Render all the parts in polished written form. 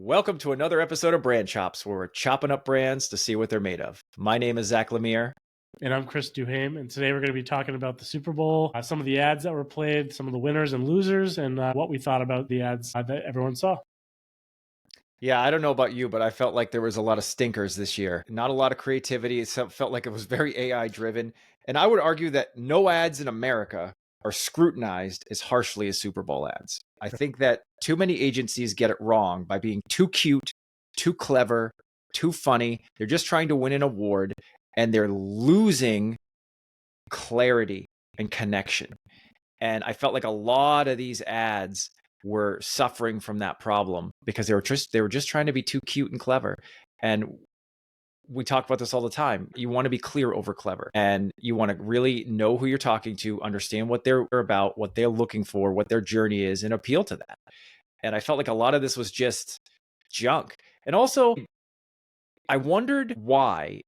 Welcome to another episode of Brand Chops, where we're chopping up brands to see what they're made of. My name is Zack Lemear. And I'm Chris Duhaime, and today we're going to be talking about the Super Bowl, some of the ads that were played, some of the winners and losers, and what we thought about the ads that everyone saw. Yeah, I don't know about you, but I felt like there was a lot of stinkers this year. Not a lot of creativity. It felt like it was very AI driven. And I would argue that no ads in America are scrutinized as harshly as Super Bowl ads. I think that too many agencies get it wrong by being too cute, too clever, too funny. They're just trying to win an award, and they're losing clarity and connection. And I felt like a lot of these ads were suffering from that problem because they were just trying to be too cute and clever. And we talk about this all the time. You want to be clear over clever, and you want to really know who you're talking to, understand what they're about, what they're looking for, what their journey is, and appeal to that. And I felt like a lot of this was just junk. And also, I wondered why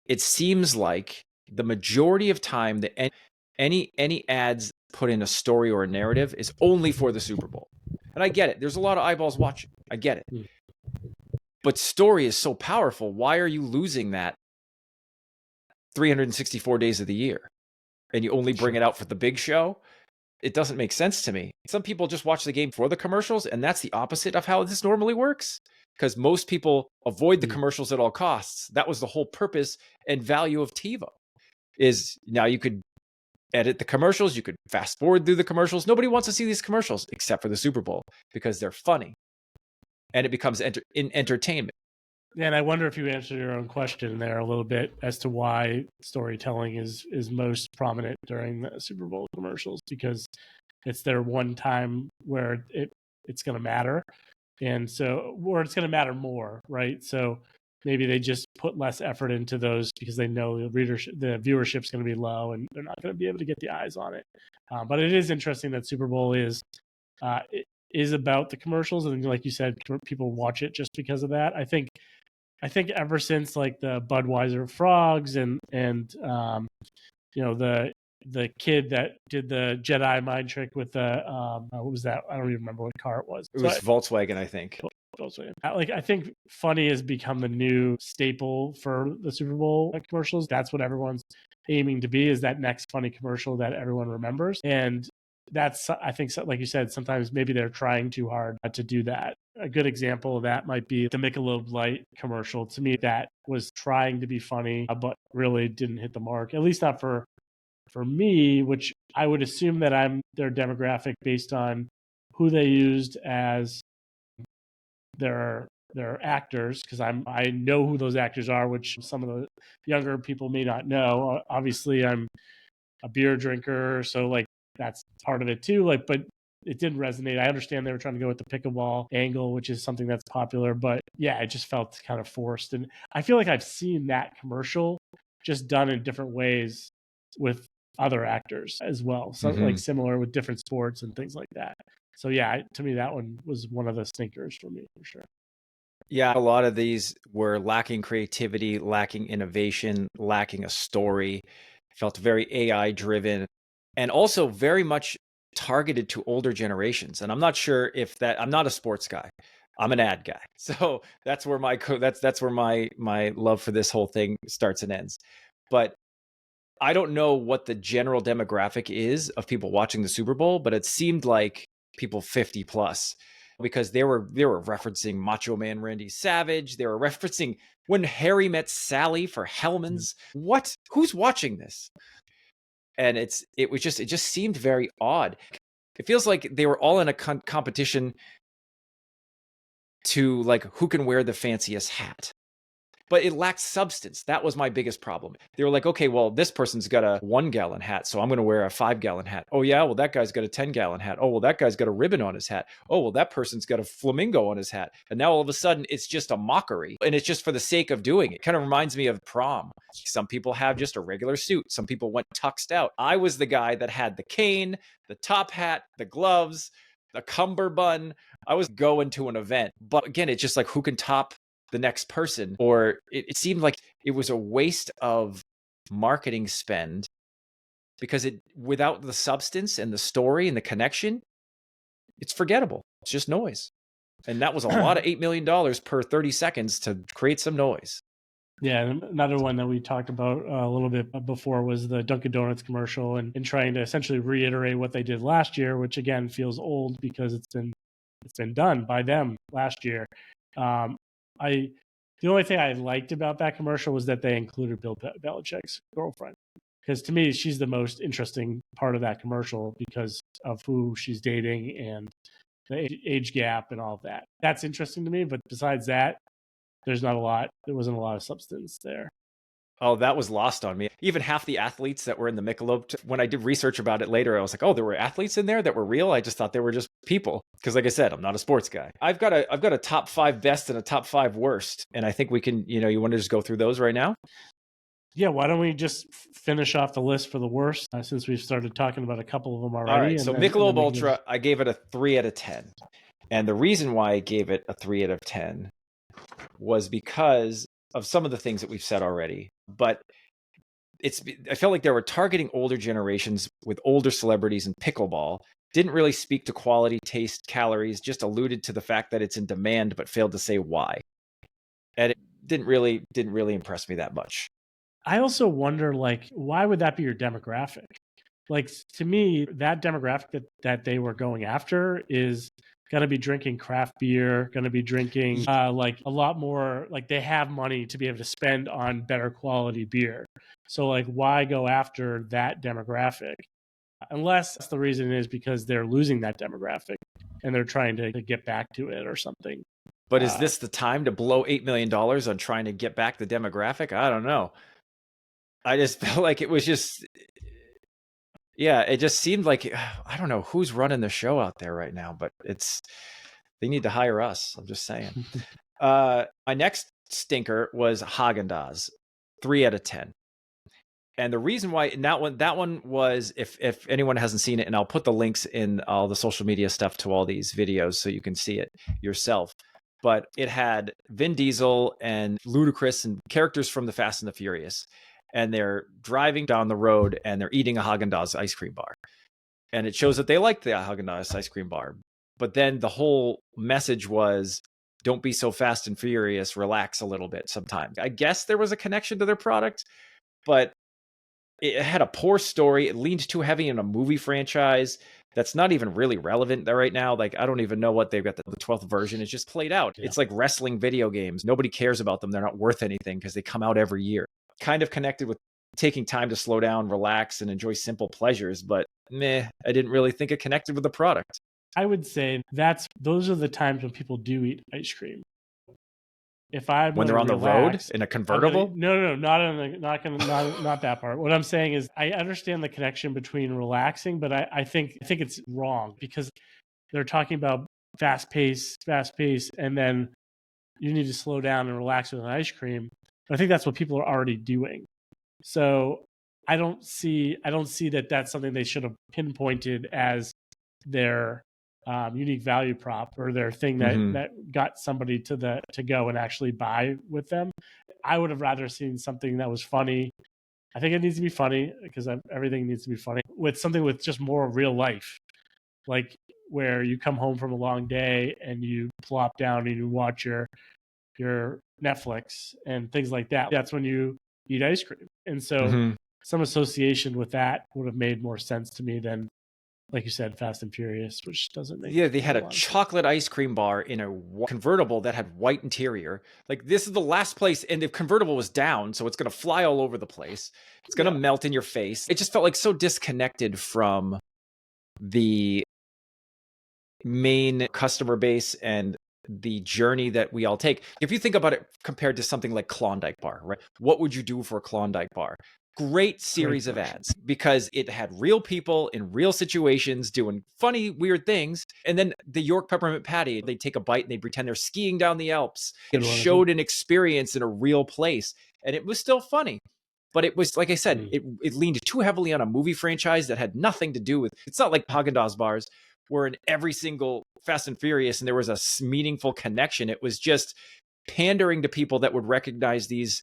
it seems like the majority of time that any ads put in a story or a narrative is only for the Super Bowl. And I get it. There's a lot of eyeballs watching. I get it. But story is so powerful. Why are you losing that 364 days of the year? And you only bring it out for the big show? It doesn't make sense to me. Some people just watch the game for the commercials, and that's the opposite of how this normally works. Because most people avoid the commercials at all costs. That was the whole purpose and value of TiVo. Is now you could edit the commercials, you could fast forward through the commercials. Nobody wants to see these commercials except for the Super Bowl because they're funny, and it becomes entertainment. And I wonder if you answered your own question there a little bit as to why storytelling is most prominent during the Super Bowl commercials, because it's their one time where it's going to matter, and so or it's going to matter more, right? So maybe they just put less effort into those because they know the viewership's going to be low, and they're not going to be able to get the eyes on it. But it is interesting that Super Bowl is about the commercials, and like you said, people watch it just because of that. I think ever since like the Budweiser frogs and the kid that did the Jedi mind trick with the what was that? I don't even remember what car it was. It was Volkswagen, I think. I think funny has become the new staple for the Super Bowl commercials. That's what everyone's aiming to be, is that next funny commercial that everyone remembers. And that's, I think, like you said, sometimes maybe they're trying too hard to do that. A good example of that might be the Michelob Light commercial. To me, that was trying to be funny, but really didn't hit the mark, at least not for me, which I would assume that I'm their demographic based on who they used as their actors, because I know who those actors are, which some of the younger people may not know. Obviously, I'm a beer drinker, so like that's part of it too. Like, but it didn't resonate. I understand they were trying to go with the pickleball angle, which is something that's popular, but yeah, it just felt kind of forced. And I feel like I've seen that commercial just done in different ways with other actors as well. So like similar with different sports and things like that. So yeah, to me, that one was one of the stinkers for me, for sure. Yeah, a lot of these were lacking creativity, lacking innovation, lacking a story. Felt very AI driven, and also very much targeted to older generations. And I'm not sure if that, I'm not a sports guy. I'm an ad guy. So that's where that's where my love for this whole thing starts and ends. But I don't know what the general demographic is of people watching the Super Bowl, but it seemed like people 50 plus, because they were referencing Macho Man Randy Savage. They were referencing When Harry Met Sally for Hellman's. What? Who's watching this? And it just seemed very odd. It feels like they were all in a competition to like who can wear the fanciest hat. But it lacked substance. That was my biggest problem. They were like, okay, well, this person's got a 1-gallon hat, so I'm going to wear a 5-gallon hat. Oh, yeah, well, that guy's got a 10-gallon hat. Oh, well, that guy's got a ribbon on his hat. Oh, well, that person's got a flamingo on his hat. And now all of a sudden, it's just a mockery. And it's just for the sake of doing it. It kind of reminds me of prom. Some people have just a regular suit. Some people went tuxed out. I was the guy that had the cane, the top hat, the gloves, the cummerbund. I was going to an event. But again, it's just like, who can top the next person? Or it seemed like it was a waste of marketing spend, because without the substance and the story and the connection, it's forgettable. It's just noise. And that was a lot of $8 million per 30 seconds to create some noise. Yeah, another one that we talked about a little bit before was the Dunkin' Donuts commercial, and trying to essentially reiterate what they did last year, which again feels old because it's been done by them last year. The only thing I liked about that commercial was that they included Bill Belichick's girlfriend, because to me she's the most interesting part of that commercial because of who she's dating and the age gap and all of that. That's interesting to me, but besides that, there wasn't a lot of substance there. Oh, that was lost on me. Even half the athletes that were in the Michelob, when I did research about it later, I was like, oh, there were athletes in there that were real? I just thought they were just people. Because like I said, I'm not a sports guy. I've got a top 5 best and a top 5 worst. And I think we can, you want to just go through those right now? Yeah, why don't we just finish off the list for the worst, since we've started talking about a couple of them already. All right, so Michelob Ultra, I gave it a 3 out of 10. And the reason why I gave it a 3 out of 10 was because of some of the things that we've said already. But I felt like they were targeting older generations with older celebrities, and pickleball didn't really speak to quality, taste, calories, just alluded to the fact that it's in demand, but failed to say why. And it didn't really impress me that much. I also wonder, why would that be your demographic? To me, that demographic that they were going after is going to be drinking craft beer, going to be drinking a lot more, they have money to be able to spend on better quality beer. So why go after that demographic? Unless the reason is because they're losing that demographic and they're trying to get back to it or something. But is this the time to blow $8 million on trying to get back the demographic? I don't know. I just felt like it was just... Yeah, it just seemed like, I don't know who's running the show out there right now, but they need to hire us. I'm just saying. My next stinker was Haagen-Dazs, 3 out of 10. And the reason why that one was, if anyone hasn't seen it, and I'll put the links in all the social media stuff to all these videos so you can see it yourself. But it had Vin Diesel and Ludacris and characters from the Fast and the Furious. And they're driving down the road and they're eating a Haagen-Dazs ice cream bar. And it shows that they like the Haagen-Dazs ice cream bar. But then the whole message was, don't be so fast and furious, relax a little bit sometimes. I guess there was a connection to their product, but it had a poor story. It leaned too heavy in a movie franchise that's not even really relevant there right now. I don't even know what they've got. The 12th version is just played out. Yeah. It's like wrestling video games. Nobody cares about them. They're not worth anything because they come out every year. Kind of connected with taking time to slow down, relax, and enjoy simple pleasures, but I didn't really think it connected with the product. I would say those are the times when people do eat ice cream. When they're on the road in a convertible? No, not that part. What I'm saying is, I understand the connection between relaxing, but I think it's wrong because they're talking about fast pace, and then you need to slow down and relax with an ice cream. I think that's what people are already doing. So I don't see that that's something they should have pinpointed as their unique value prop or their thing that got somebody to go and actually buy with them. I would have rather seen something that was funny. I think it needs to be funny because everything needs to be funny, with something with just more real life, like where you come home from a long day and you plop down and you watch your Netflix and things like that. That's when you eat ice cream. And so some association with that would have made more sense to me than, like you said, Fast and Furious, which doesn't make they had a chocolate ice cream bar in a convertible that had white interior. This is the last place, and the convertible was down, so it's going to fly all over the place. It's going to melt in your face. It just felt like so disconnected from the main customer base and the journey that we all take. If you think about it compared to something like Klondike Bar, right? What would you do for a Klondike Bar? Great series of ads because it had real people in real situations doing funny, weird things. And then the York Peppermint Patty, they'd take a bite and they'd pretend they're skiing down the Alps. It showed an experience in a real place. And it was still funny. But it was, like I said, it leaned too heavily on a movie franchise that had nothing to do with... It's not like Haagen-Dazs bars were in every single Fast and Furious and there was a meaningful connection. It was just pandering to people that would recognize these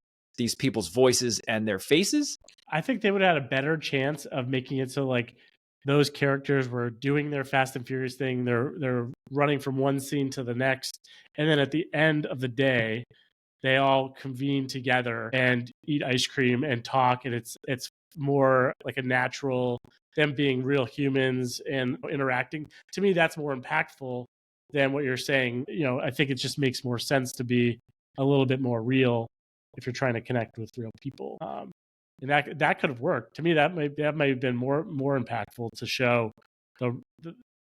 people's voices and their faces. I think they would have had a better chance of making it so those characters were doing their Fast and Furious thing. They're running from one scene to the next, and then at the end of the day, they all convene together and eat ice cream and talk, and it's more like a natural, them being real humans and interacting. To me, that's more impactful than what you're saying. I think it just makes more sense to be a little bit more real if you're trying to connect with real people. And that could have worked. To me, that might have been more impactful to show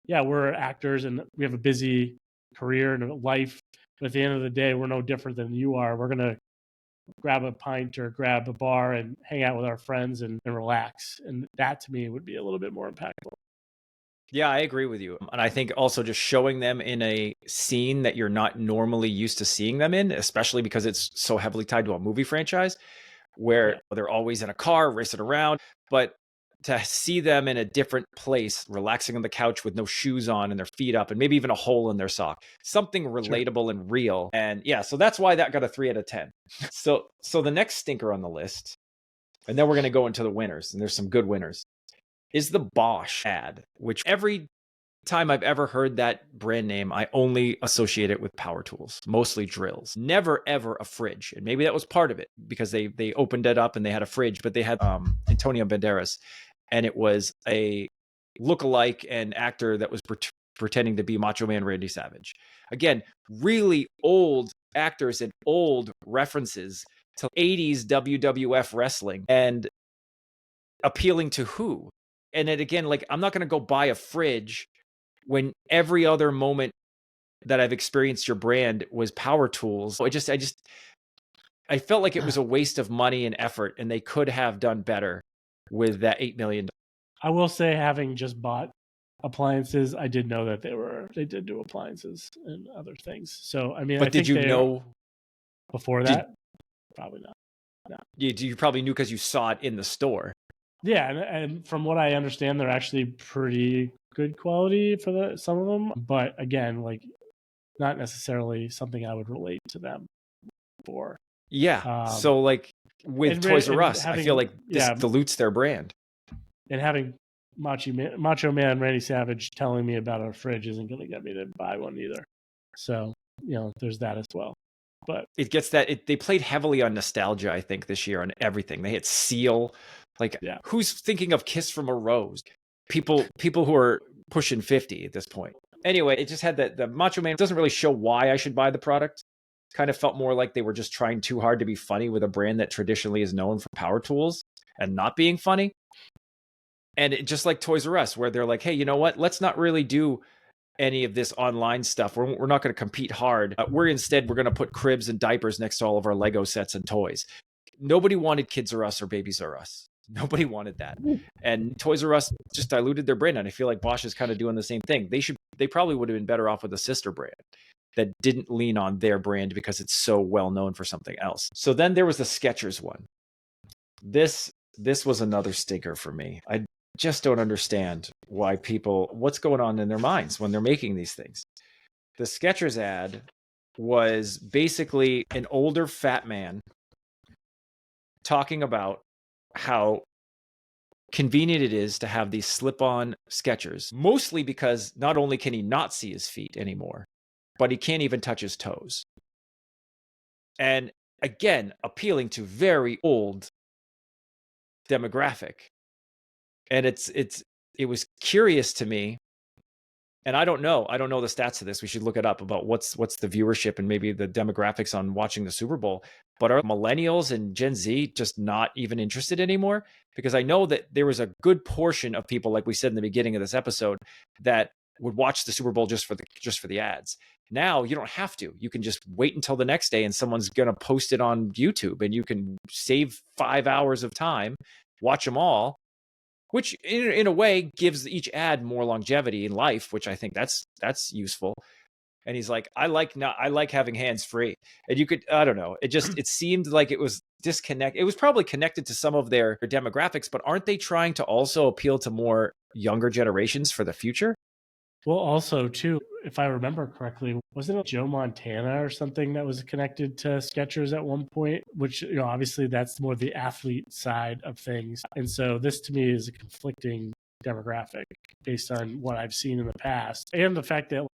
yeah, we're actors and we have a busy career and a life, but at the end of the day, we're no different than you are. We're gonna grab a pint or grab a bar and hang out with our friends and relax. And that to me would be a little bit more impactful. Yeah, I agree with you. And I think also just showing them in a scene that you're not normally used to seeing them in, especially because it's so heavily tied to a movie franchise where they're always in a car racing around. But to see them in a different place, relaxing on the couch with no shoes on and their feet up and maybe even a hole in their sock, something relatable and real. And yeah, so that's why that got a 3 out of 10. So the next stinker on the list, and then we're going to go into the winners, and there's some good winners, is the Bosch ad, which every time I've ever heard that brand name, I only associate it with power tools, mostly drills, never ever a fridge. And maybe that was part of it because they opened it up and they had a fridge, but they had Antonio Banderas, and it was a lookalike and actor that was pretending to be Macho Man Randy Savage. Again, really old actors and old references to 80s WWF wrestling, and appealing to who? And then again, like, I'm not going to go buy a fridge when every other moment that I've experienced your brand was power tools. So I felt like it was a waste of money and effort, and they could have done better with that $8 million. I will say, having just bought appliances, I did know that they did do appliances and other things. So, I mean, but did you know before that? Probably not. No. You probably knew because you saw it in the store. Yeah, and from what I understand, they're actually pretty good quality for some of them. But again, like, not necessarily something I would relate to them for. Yeah. So like with Toys R Us, I feel like this dilutes their brand. And having Macho Man Randy Savage telling me about a fridge isn't going to get me to buy one either. So, there's that as well. But it gets that they played heavily on nostalgia, I think, this year on everything. They hit Seal. Like, who's thinking of Kiss from a Rose? People who are pushing 50 at this point. Anyway, it just had the Macho Man. It doesn't really show why I should buy the product. Kind of felt more like they were just trying too hard to be funny with a brand that traditionally is known for power tools and not being funny. And it, just like Toys R Us, where they're like, hey, you know what? Let's not really do any of this online stuff. We're not going to compete hard. We're going to put cribs and diapers next to all of our Lego sets and toys. Nobody wanted Kids R Us or Babies R Us. Nobody wanted that. And Toys R Us just diluted their brand. And I feel like Bosch is kind of doing the same thing. They probably would have been better off with a sister brand that didn't lean on their brand because it's so well known for something else. So then there was the Skechers one. This was another stinker for me. I just don't understand what's going on in their minds when they're making these things. The Skechers ad was basically an older fat man talking about how convenient it is to have these slip-on Skechers, mostly because not only can he not see his feet anymore, but he can't even touch his toes. And again, appealing to very old demographic. And it was curious to me, and I don't know the stats of this. We should look it up about what's the viewership and maybe the demographics on watching the Super Bowl. But are millennials and Gen Z just not even interested anymore? Because I know that there was a good portion of people, like we said in the beginning of this episode, that would watch the Super Bowl just for the ads. Now you don't have to. You can just wait until the next day and someone's going to post it on YouTube, and you can save 5 hours of time, watch them all, which in a way gives each ad more longevity in life, which I think that's useful. And he's like, I like having hands free. And you could, I don't know. It seemed like it was disconnected. It was probably connected to some of their demographics, but aren't they trying to also appeal to more younger generations for the future? Well, also too, if I remember correctly, wasn't it Joe Montana or something that was connected to Skechers at one point? Which, obviously that's more the athlete side of things. And so this to me is a conflicting demographic based on what I've seen in the past. And the fact that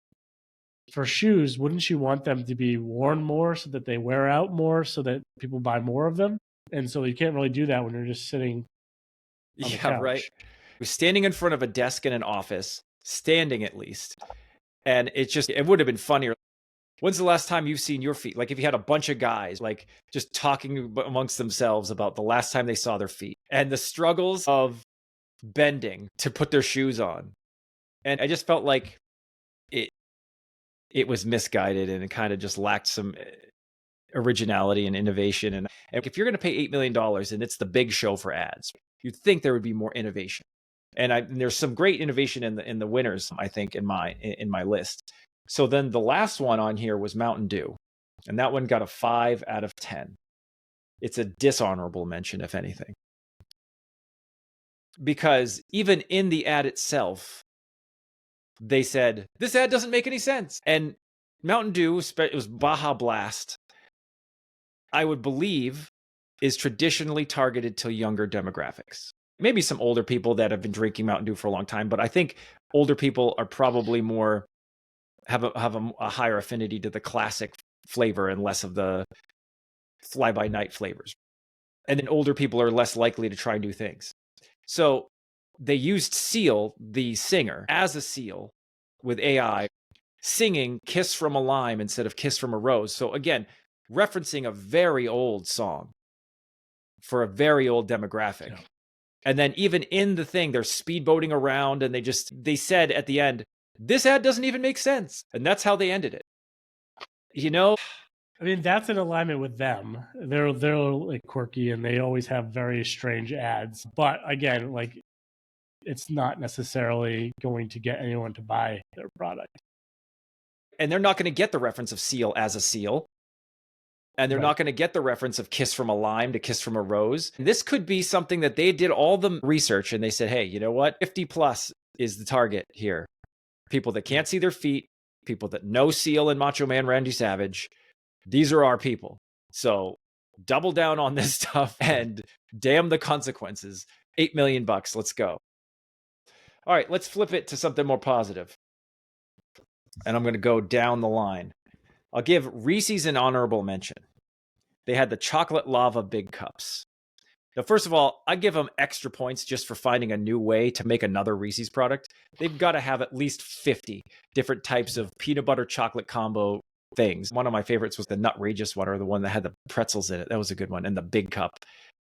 for shoes, wouldn't you want them to be worn more so that they wear out more so that people buy more of them? And so you can't really do that when you're just sitting on the couch. Right. We're standing in front of a desk in an office, standing at least. And it would have been funnier. When's the last time you've seen your feet? Like if you had a bunch of guys like just talking amongst themselves about the last time they saw their feet and the struggles of bending to put their shoes on. And I just felt like it was misguided and it kind of just lacked some originality and innovation. And if you're going to pay $8 million and it's the big show for ads, you'd think there would be more innovation. And there's some great innovation in the winners, I think, in my list. So then the last one on here was Mountain Dew, and that one got a 5 out of 10. It's a dishonorable mention, if anything, because even in the ad itself, they said this ad doesn't make any sense. And Mountain Dew, it was Baja Blast, I would believe, is traditionally targeted to younger demographics. Maybe some older people that have been drinking Mountain Dew for a long time, but I think older people are probably more have a higher affinity to the classic flavor and less of the fly-by-night flavors. And then older people are less likely to try new things. So they used Seal, the singer, as a seal with AI, singing Kiss from a Lime instead of Kiss from a Rose. So again, referencing a very old song for a very old demographic. Yeah. And then even in the thing, they're speedboating around and they said at the end, this ad doesn't even make sense. And that's how they ended it. You know? I mean, that's in alignment with them. They're like quirky and they always have very strange ads. But again, like it's not necessarily going to get anyone to buy their product. And they're not going to get the reference of Seal as a seal. And they're not going to get the reference of Kiss from a Lime to Kiss from a Rose. And this could be something that they did all the research and they said, hey, you know what? 50 plus is the target here. People that can't see their feet, people that know Seal and Macho Man Randy Savage. These are our people. So double down on this stuff and damn the consequences. $8 million. Let's go. All right, let's flip it to something more positive. And I'm going to go down the line. I'll give Reese's an honorable mention. They had the chocolate lava big cups. Now, first of all, I give them extra points just for finding a new way to make another Reese's product. They've got to have at least 50 different types of peanut butter chocolate combo things. One of my favorites was the Nutrageous one, or the one that had the pretzels in it. That was a good one. And the big cup,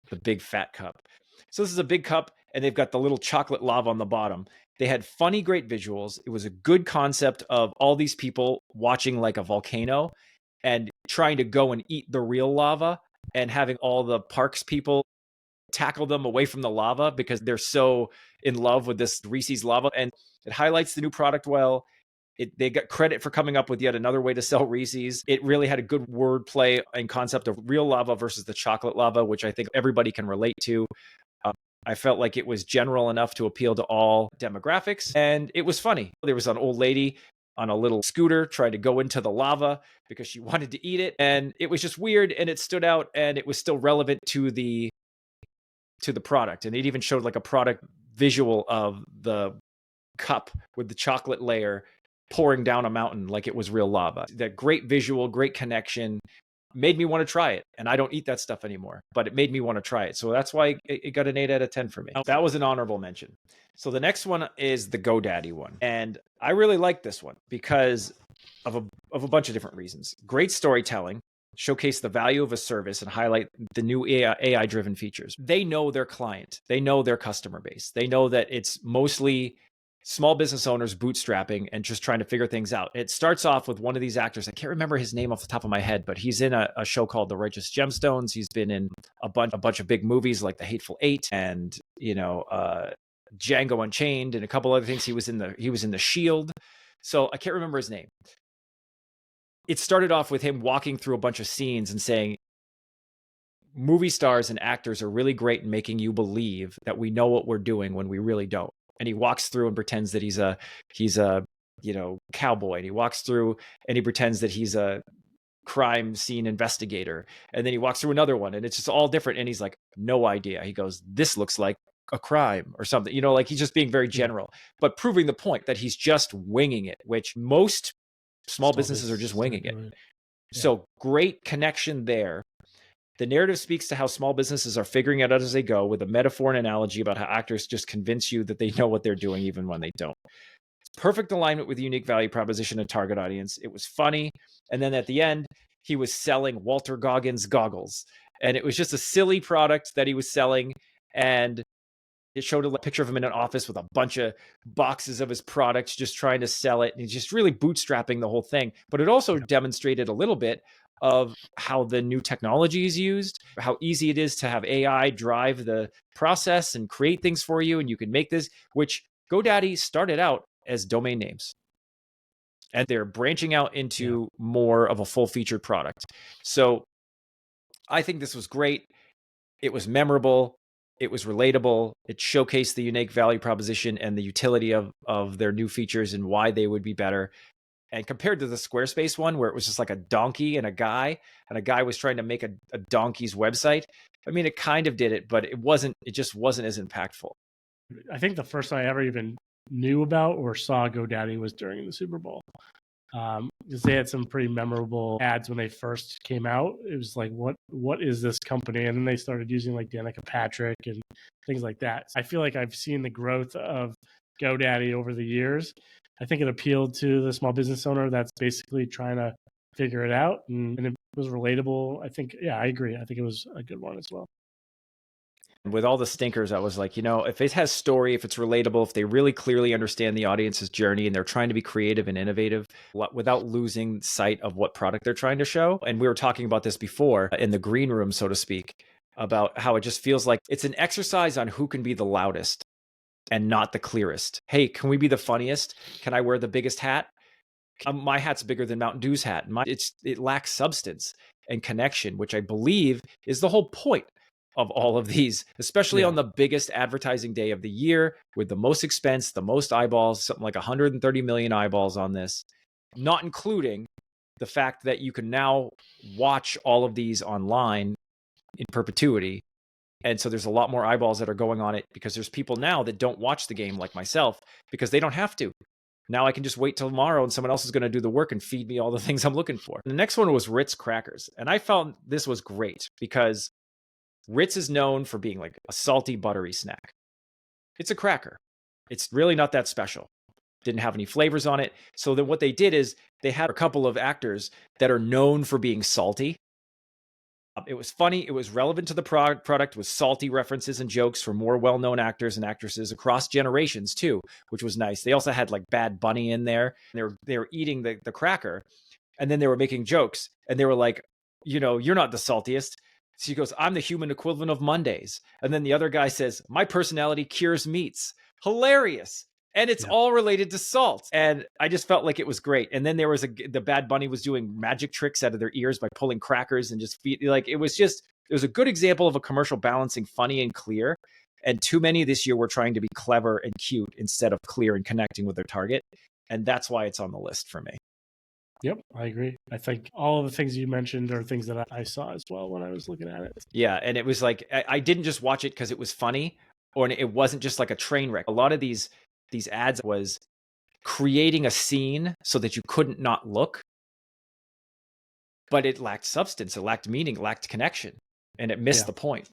the big fat cup. So this is a big cup, and they've got the little chocolate lava on the bottom. They had funny, great visuals. It was a good concept of all these people watching like a volcano and trying to go and eat the real lava, and having all the parks people tackle them away from the lava because they're so in love with this Reese's lava. And it highlights the new product well. They got credit for coming up with yet another way to sell Reese's. It really had a good wordplay and concept of real lava versus the chocolate lava, which I think everybody can relate to. I felt like it was general enough to appeal to all demographics, and it was funny. There was an old lady on a little scooter trying to go into the lava because she wanted to eat it, and it was just weird, and it stood out, and it was still relevant to the product. And it even showed like a product visual of the cup with the chocolate layer pouring down a mountain like it was real lava. That great visual, great connection. Made me want to try it. And I don't eat that stuff anymore, but it made me want to try it. So that's why it got an 8 out of 10 for me. That was an honorable mention. So the next one is the GoDaddy one. And I really like this one because of a bunch of different reasons. Great storytelling, showcase the value of a service and highlight the new AI-driven features. They know their client. They know their customer base. They know that it's mostly small business owners bootstrapping and just trying to figure things out. It starts off with one of these actors. I can't remember his name off the top of my head, but he's in a show called The Righteous Gemstones. He's been in a bunch of big movies like The Hateful Eight and, Django Unchained and a couple other things. He was in The Shield. So I can't remember his name. It started off with him walking through a bunch of scenes and saying, movie stars and actors are really great in making you believe that we know what we're doing when we really don't. And he walks through and pretends that he's a cowboy. And he walks through and he pretends that he's a crime scene investigator. And then he walks through another one and it's just all different. And he's like, no idea. He goes, this looks like a crime or something, like he's just being very general, but proving the point that he's just winging it, which most small businesses are just winging it. Yeah. So great connection there. The narrative speaks to how small businesses are figuring it out as they go, with a metaphor and analogy about how actors just convince you that they know what they're doing even when they don't. Perfect alignment with unique value proposition and target audience. It was funny. And then at the end, he was selling Walter Goggins goggles. And it was just a silly product that he was selling. And it showed a picture of him in an office with a bunch of boxes of his products, just trying to sell it. And he's just really bootstrapping the whole thing. But it also demonstrated a little bit of how the new technology is used, how easy it is to have AI drive the process and create things for you. And you can make this, which GoDaddy started out as domain names. And they're branching out into more of a full-featured product. So I think this was great. It was memorable. It was relatable. It showcased the unique value proposition and the utility of their new features and why they would be better. And compared to the Squarespace one, where it was just like a donkey and a guy was trying to make a donkey's website. I mean, it kind of did it, but it just wasn't as impactful. I think the first time I ever even knew about or saw GoDaddy was during the Super Bowl. Because they had some pretty memorable ads when they first came out. It was like, what is this company? And then they started using like Danica Patrick and things like that. I feel like I've seen the growth of GoDaddy over the years. I think it appealed to the small business owner that's basically trying to figure it out, and it was relatable. I think, I agree. I think it was a good one as well. With all the stinkers, I was like, if it has story, if it's relatable, if they really clearly understand the audience's journey and they're trying to be creative and innovative without losing sight of what product they're trying to show. And we were talking about this before in the green room, so to speak, about how it just feels like it's an exercise on who can be the loudest and not the clearest. Hey, can we be the funniest? Can I wear the biggest hat? My hat's bigger than Mountain Dew's hat. It lacks substance and connection, which I believe is the whole point of all of these, especially on the biggest advertising day of the year with the most expense, the most eyeballs, something like 130 million eyeballs on this, not including the fact that you can now watch all of these online in perpetuity. And so there's a lot more eyeballs that are going on it because there's people now that don't watch the game like myself because they don't have to. Now I can just wait till tomorrow and someone else is going to do the work and feed me all the things I'm looking for. And the next one was Ritz crackers. And I found this was great because Ritz is known for being like a salty, buttery snack. It's a cracker. It's really not that special. Didn't have any flavors on it. So then what they did is they had a couple of actors that are known for being salty. It was funny. It was relevant to the product with salty references and jokes from more well-known actors and actresses across generations too, which was nice. They also had like Bad Bunny in there. They were eating the cracker, and then they were making jokes, and they were like, you're not the saltiest. She goes, I'm the human equivalent of Mondays. And then the other guy says, my personality cures meats. Hilarious. And it's all related to salt. And I just felt like it was great. And then there was the Bad Bunny was doing magic tricks out of their ears by pulling crackers and just it was a good example of a commercial balancing funny and clear. And too many this year were trying to be clever and cute instead of clear and connecting with their target. And that's why it's on the list for me. Yep, I agree. I think all of the things you mentioned are things that I saw as well when I was looking at it. Yeah, and it was like, I didn't just watch it because it was funny, or it wasn't just like a train wreck. A lot of these ads was creating a scene so that you couldn't not look, but it lacked substance, it lacked meaning, it lacked connection, and it missed the point.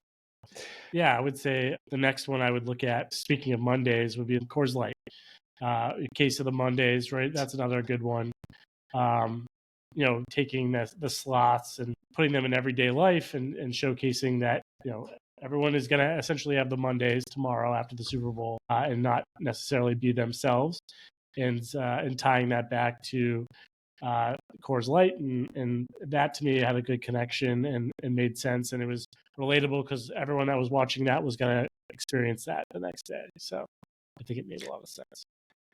Yeah, I would say the next one I would look at, speaking of Mondays, would be Coors Light. In case of the Mondays, right? That's another good one. Taking the sloths and putting them in everyday life and showcasing that, everyone is going to essentially have the Mondays tomorrow after the Super Bowl and not necessarily be themselves, and tying that back to Coors Light, and that to me had a good connection and made sense, and it was relatable because everyone that was watching that was going to experience that the next day. So I think it made a lot of sense.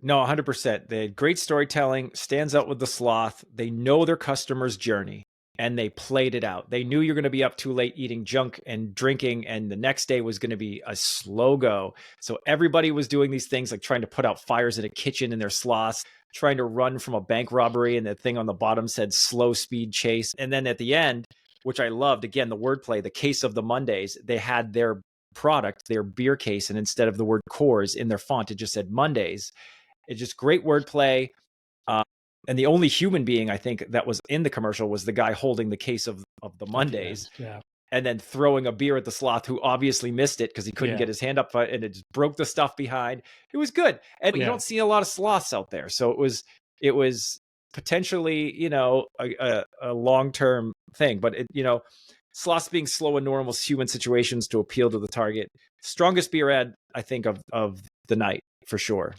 No, 100%. They had great storytelling, stands out with the sloth. They know their customer's journey, and they played it out. They knew you're going to be up too late eating junk and drinking, and the next day was going to be a slow go. So everybody was doing these things like trying to put out fires in a kitchen in their sloths, trying to run from a bank robbery, and the thing on the bottom said slow speed chase. And then at the end, which I loved, again, the wordplay, the case of the Mondays, they had their product, their beer case, and instead of the word Coors in their font, it just said Mondays. It's just great wordplay. And the only human being I think that was in the commercial was the guy holding the case of the Mondays. Yeah. And then throwing a beer at the sloth who obviously missed it because he couldn't get his hand up and it just broke the stuff behind. It was good. And you don't see a lot of sloths out there. So it was potentially, a long-term thing, but sloths being slow in normal human situations to appeal to the target. Strongest beer ad, I think, of the night for sure.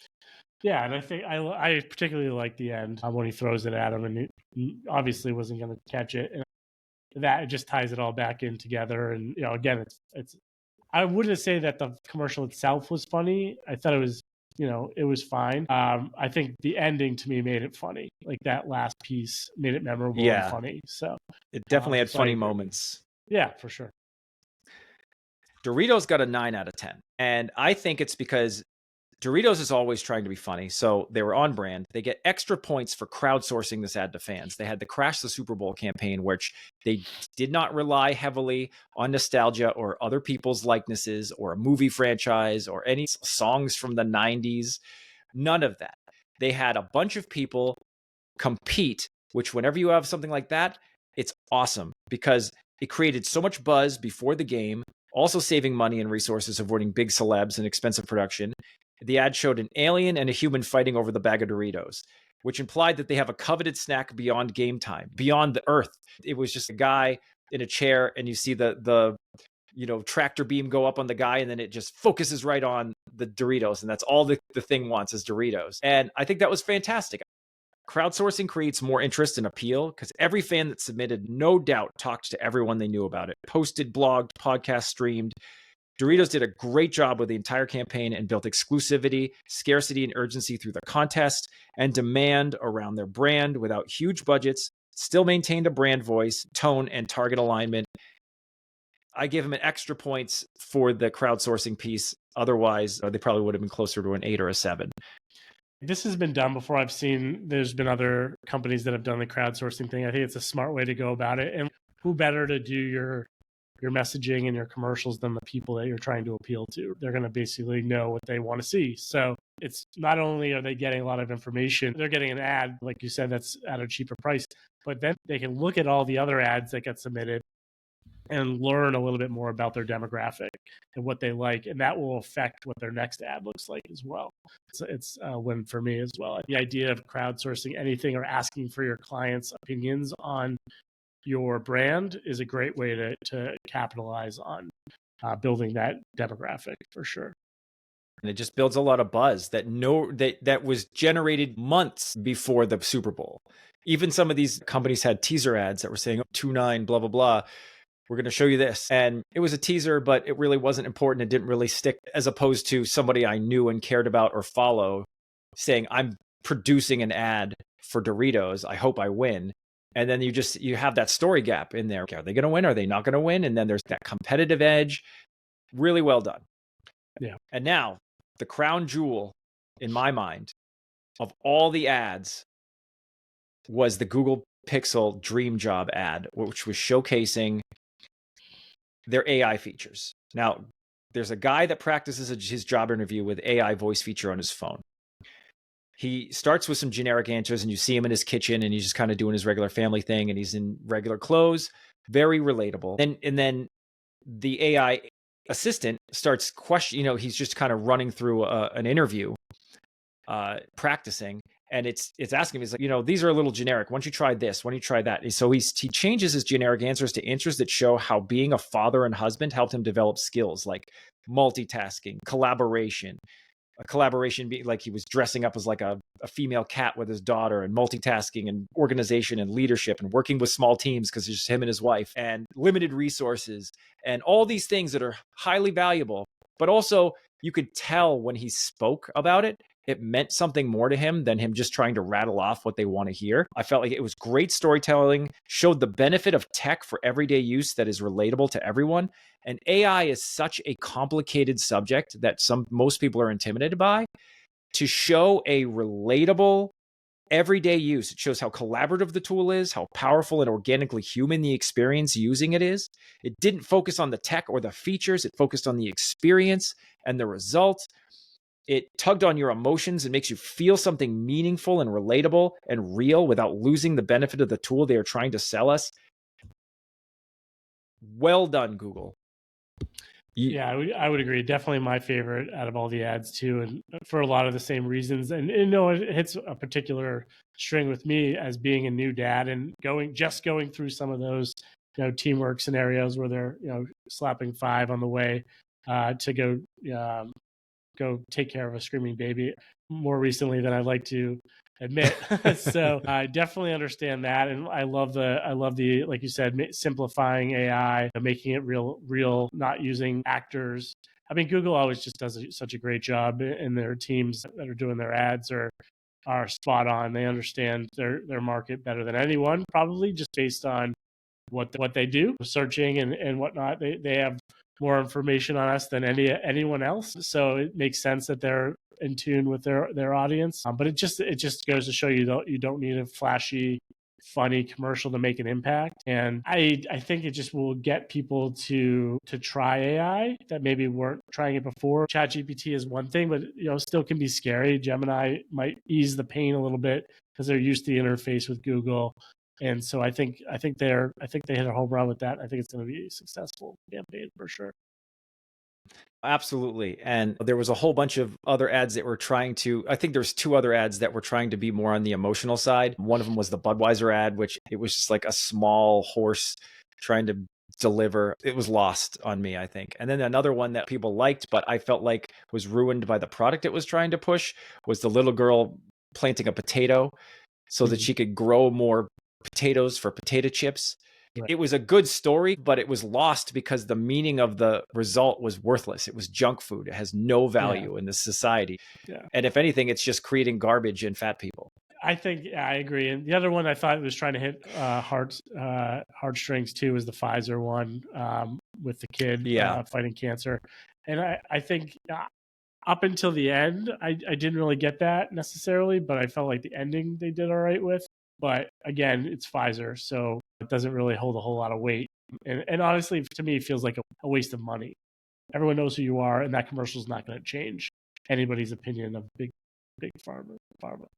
Yeah, and I think I particularly like the end when he throws it at him, and he obviously wasn't going to catch it. And that just ties it all back in together. And again, it's. I wouldn't say that the commercial itself was funny. I thought it was, it was fine. I think the ending to me made it funny. Like that last piece made it memorable and funny. So it definitely had funny moments. Yeah, for sure. Doritos got a 9 out of 10, and I think it's because Doritos is always trying to be funny, so they were on brand. They get extra points for crowdsourcing this ad to fans. They had the Crash the Super Bowl campaign, which they did not rely heavily on nostalgia or other people's likenesses or a movie franchise or any songs from the 90s. None of that. They had a bunch of people compete, which whenever you have something like that, it's awesome because it created so much buzz before the game, also saving money and resources, avoiding big celebs and expensive production. The ad showed an alien and a human fighting over the bag of Doritos, which implied that they have a coveted snack beyond game time, beyond the earth. It was just a guy in a chair, and you see the tractor beam go up on the guy, and then it just focuses right on the Doritos, and that's all the thing wants is Doritos. And I think that was fantastic. Crowdsourcing creates more interest and appeal because every fan that submitted no doubt talked to everyone they knew about it, posted, blogged, podcast streamed. Doritos did a great job with the entire campaign and built exclusivity, scarcity, and urgency through the contest and demand around their brand without huge budgets, still maintained a brand voice, tone, and target alignment. I give them an extra points for the crowdsourcing piece. Otherwise, they probably would have been closer to an 8 or a 7. This has been done before. I've seen there's been other companies that have done the crowdsourcing thing. I think it's a smart way to go about it. And who better to do your messaging and your commercials than the people that you're trying to appeal to? They're going to basically know what they want to see. So it's not only are they getting a lot of information, they're getting an ad, like you said, that's at a cheaper price, but then they can look at all the other ads that get submitted and learn a little bit more about their demographic and what they like. And that will affect what their next ad looks like as well. So it's a win for me as well. The idea of crowdsourcing anything or asking for your clients' opinions on your brand is a great way to capitalize on building that demographic for sure. And it just builds a lot of buzz that was generated months before the Super Bowl. Even some of these companies had teaser ads that were saying 2-9, blah, blah, blah. We're going to show you this. And it was a teaser, but it really wasn't important. It didn't really stick, as opposed to somebody I knew and cared about or follow saying, I'm producing an ad for Doritos. I hope I win. And then you have that story gap in there. Are they going to win? Are they not going to win? And then there's that competitive edge. Really well done. Yeah. And now the crown jewel in my mind of all the ads was the Google Pixel Dream Job ad, which was showcasing their AI features. Now, there's a guy that practices his job interview with AI voice feature on his phone. He starts with some generic answers, and you see him in his kitchen, and he's just kind of doing his regular family thing, and he's in regular clothes, very relatable. And then the AI assistant starts questioning, he's just kind of running through an interview, practicing, and it's asking him, he's like, these are a little generic. Why don't you try this? Why don't you try that? And so he changes his generic answers to answers that show how being a father and husband helped him develop skills like multitasking, collaboration. A collaboration being like he was dressing up as like a female cat with his daughter, and multitasking and organization and leadership and working with small teams because it's just him and his wife, and limited resources and all these things that are highly valuable. But also you could tell when he spoke about it, it meant something more to him than him just trying to rattle off what they want to hear. I felt like it was great storytelling, showed the benefit of tech for everyday use that is relatable to everyone. And AI is such a complicated subject that most people are intimidated by. To show a relatable everyday use. It shows how collaborative the tool is, how powerful and organically human the experience using it is. It didn't focus on the tech or the features, it focused on the experience and the result. It tugged on your emotions and makes you feel something meaningful and relatable and real without losing the benefit of the tool they are trying to sell us. Well done, Google. Yeah, I would agree. Definitely my favorite out of all the ads too, and for a lot of the same reasons. And it hits a particular string with me as being a new dad and going through some of those teamwork scenarios where they're slapping 5 on the way to go take care of a screaming baby more recently than I'd like to admit. So I definitely understand that, and I love the like you said, simplifying AI, making it real, not using actors. I mean, Google always just does such a great job, and their teams that are doing their ads are spot on. They understand their market better than anyone, probably just based on what they do, searching and whatnot. They have more information on us than anyone else, so it makes sense that they're in tune with their audience. But it just goes to show you don't need a flashy, funny commercial to make an impact. And I think it just will get people to try AI that maybe weren't trying it before. ChatGPT is one thing, but still can be scary. Gemini might ease the pain a little bit because they're used to the interface with Google. And so I think they hit a home run with that. I think it's going to be a successful campaign for sure. Absolutely. And there was a whole bunch of other ads that were trying to, I think there's 2 other ads that were trying to be more on the emotional side. One of them was the Budweiser ad, which it was just like a small horse trying to deliver. It was lost on me, I think. And then another one that people liked, but I felt like was ruined by the product it was trying to push, was the little girl planting a potato so that she could grow more potatoes for potato chips. Right. It was a good story, but it was lost because the meaning of the result was worthless. It was junk food. It has no value in this society. Yeah. And if anything, it's just creating garbage in fat people. I think I agree. And the other one I thought was trying to hit heartstrings too was the Pfizer one with the kid fighting cancer. And I think up until the end, I didn't really get that necessarily, but I felt like the ending they did all right with. But again, it's Pfizer, so it doesn't really hold a whole lot of weight. And honestly, to me, it feels like a waste of money. Everyone knows who you are, and that commercial is not going to change anybody's opinion of big pharma.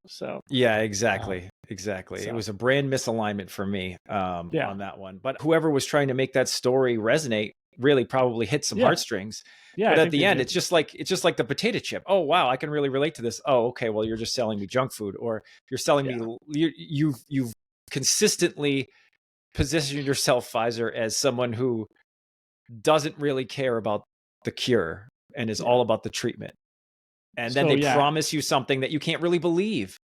So yeah, exactly. So. It was a brand misalignment for me on that one. But whoever was trying to make that story resonate really probably hit some heartstrings. Yeah, but at the end, it's just like the potato chip. Oh wow, I can really relate to this. Oh, okay, well you're just selling me junk food, or you're selling me. You've consistently positioned yourself, Pfizer, as someone who doesn't really care about the cure and is all about the treatment. And then they promise you something that you can't really believe.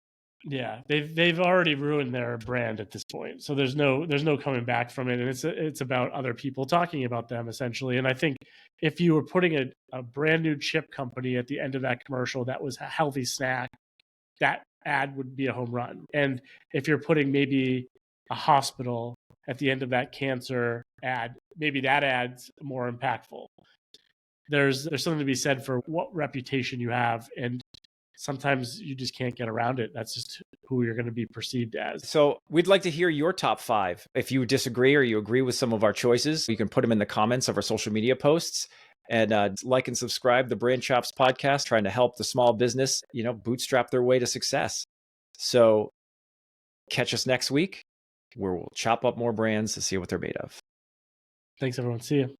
Yeah, they've already ruined their brand at this point, so there's no coming back from it, and it's about other people talking about them essentially. And I think if you were putting a brand new chip company at the end of that commercial that was a healthy snack, that ad would be a home run. And if you're putting maybe a hospital at the end of that cancer ad, maybe that ad's more impactful. There's something to be said for what reputation you have, and sometimes you just can't get around it. That's just who you're going to be perceived as. So we'd like to hear your top 5. If you disagree or you agree with some of our choices, you can put them in the comments of our social media posts. And like and subscribe the Brand Chops podcast, trying to help the small business, bootstrap their way to success. So catch us next week, where we'll chop up more brands to see what they're made of. Thanks, everyone. See you.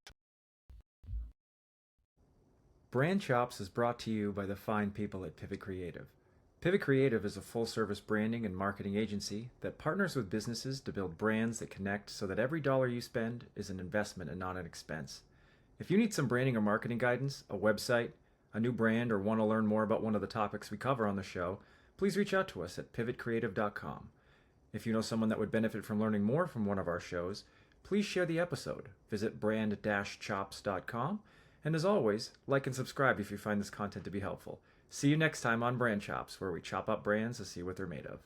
Brand Chops is brought to you by the fine people at Pivot Creative. Pivot Creative is a full-service branding and marketing agency that partners with businesses to build brands that connect so that every dollar you spend is an investment and not an expense. If you need some branding or marketing guidance, a website, a new brand, or want to learn more about one of the topics we cover on the show, please reach out to us at pivotcreative.com. If you know someone that would benefit from learning more from one of our shows, please share the episode. Visit brand-chops.com. And as always, like and subscribe if you find this content to be helpful. See you next time on Brand Chops, where we chop up brands to see what they're made of.